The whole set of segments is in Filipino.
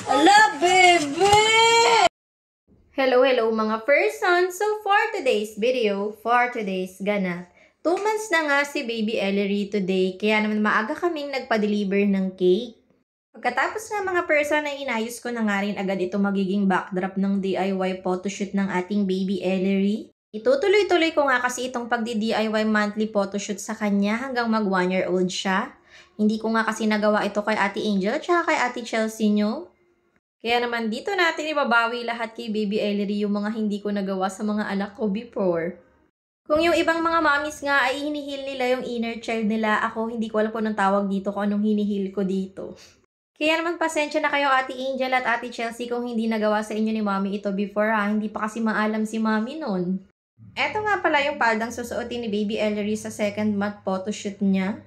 Ala, bebe! Hello mga person! So for today's video, for today's ganap, 2 months na nga si Baby Ellery today, kaya naman maaga kaming nagpa-deliver ng cake. Pagkatapos nga mga person ay inayos ko na nga rin agad ito magiging backdrop ng DIY photoshoot ng ating Baby Ellery. Itutuloy-tuloy ko nga kasi itong pagdi-DIY monthly photoshoot sa kanya hanggang mag 1-year-old siya. Hindi ko nga kasi nagawa ito kay Ate Angel at kay Ate Chelsea nyo. Kaya naman dito natin ibabawi lahat kay Baby Ellery yung mga hindi ko nagawa sa mga anak ko before. Kung yung ibang mga mommies nga ay hinihil nila yung inner child nila, ako hindi ko alam po ng tawag dito kung anong hinihil ko dito. Kaya naman pasensya na kayo Ate Angel at Ate Chelsea kung hindi nagawa sa inyo ni Mommy ito before ha, hindi pa kasi maalam si Mommy nun. Eto nga pala yung paldang susuotin ni Baby Ellery sa second month photoshoot niya.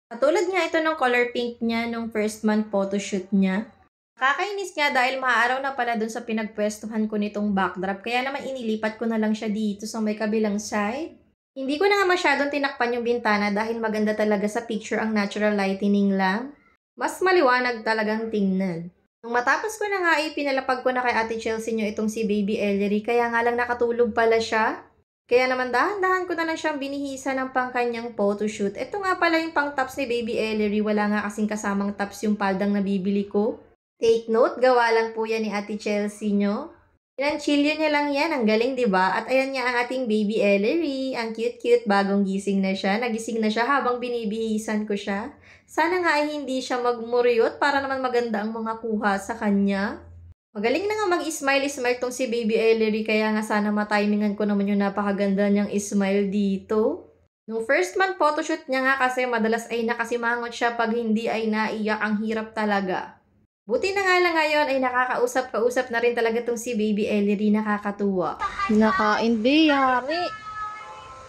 Katulad nga ito ng color pink niya nung first month photoshoot niya. Kakainis nga dahil maaaraw na pala dun sa pinagpwestuhan ko nitong backdrop, kaya naman inilipat ko na lang siya dito sa may kabilang side. Hindi ko na nga masyadong tinakpan yung bintana dahil maganda talaga sa picture ang natural lightening lang. Mas maliwanag talagang tingnan. Nung matapos ko na nga pinalapag ko na kay Ate Chelsea nyo itong si Baby Ellery, kaya nga lang nakatulog pala siya. Kaya naman dahan-dahan ko na lang siyang binihisa ng pangkanyang photoshoot. Ito nga pala yung pang tops ni Baby Ellery, wala nga kasing kasamang tops yung paldang nabibili ko. Take note, gawa lang po yan ni Ate Chelsea nyo. Pinanchilyo niya lang yan, ang galing diba? At ayan nga ang ating Baby Ellery, ang cute-cute, bagong gising na siya. Nagising na siya habang binibihisan ko siya. Sana nga ay hindi siya magmuryot para naman maganda ang mga kuha sa kanya. Magaling na nga mag-smile-smile tong si Baby Ellery, kaya nga sana matimingan ko naman yung napakaganda niyang smile dito. Nung first month photoshoot niya nga kasi madalas ay nakasimangot siya pag hindi ay naiyak, ang hirap talaga. Buti na nga lang ngayon ay nakakausap-kausap na rin talaga tong si Baby Ellery, nakakatuwa. Nakain, be, yari.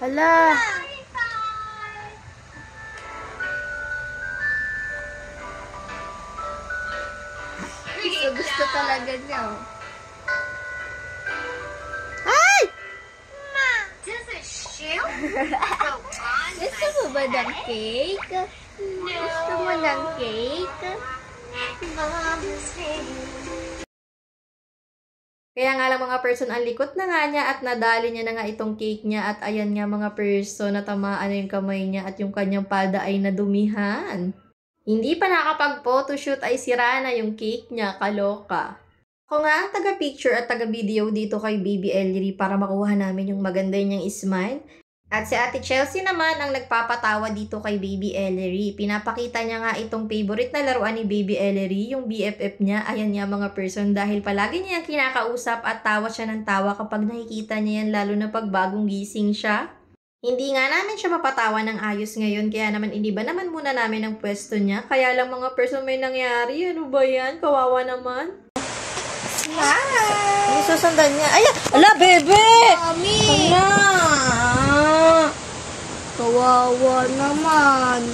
Hala. Gusto talaga niya. Ay! Gusto mo ba ng cake? Gusto mo ng cake? Kaya nga lang mga person, ang likot na nga niya at nadali niya na nga itong cake niya. At ayan nga mga person, natamaan na yung kamay niya at yung kanyang palda ay nadumihan. Hindi pa nakapag-photoshoot ay sira na yung cake niya, kaloka. Ako nga ang taga-picture at taga-video dito kay Baby Ellery para makuha namin yung maganda niyang smile. At si Ate Chelsea naman ang nagpapatawa dito kay Baby Ellery. Pinapakita niya nga itong favorite na laruan ni Baby Ellery, yung BFF niya. Ayan nga mga person, dahil palagi niya yung kinakausap at tawa siya ng tawa kapag nakikita niya yan, lalo na pag bagong gising siya. Hindi nga namin siya mapatawa ng ayos ngayon, kaya naman iniba naman muna namin ang pwesto niya. Kaya lang mga person, may nangyari. Ano ba yan? Kawawa naman. Hi! Ano susundan niya? Ay! Ala, bebe! Mami! Ala! Kawawa naman.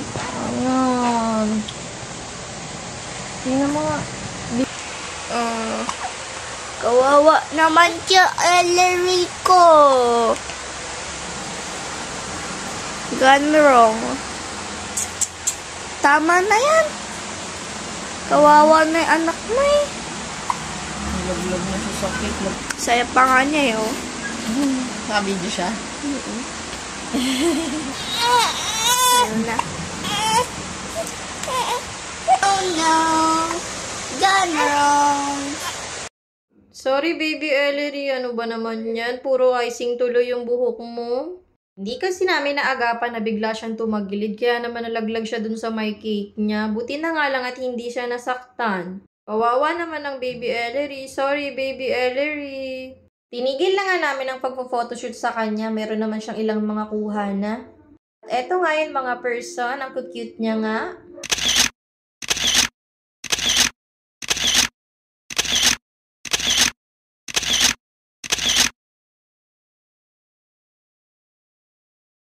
Ayan. Tingnan mo nga. Kawawa naman siya, Ellery ko. Gone wrong. Tama na yan. Kawawa na yung anak mo eh. Log-log na siya sa cake. Saya pa nga niya eh, oh. Naka-video siya? Ayun na. Oh no. Gone wrong. Sorry Baby Ellery, ano ba naman yan? Puro icing tuloy yung buhok mo. Hindi kasi namin naagapan na bigla siyang tumagilid, kaya naman nalaglag siya dun sa may cake niya. Buti na nga lang at hindi siya nasaktan. Kawawa naman ng Baby Ellery. Sorry Baby Ellery. Tinigil na nga namin ang pagpo-photoshoot sa kanya. Meron naman siyang ilang mga kuha na. At eto nga yun mga person, ang cute niya nga.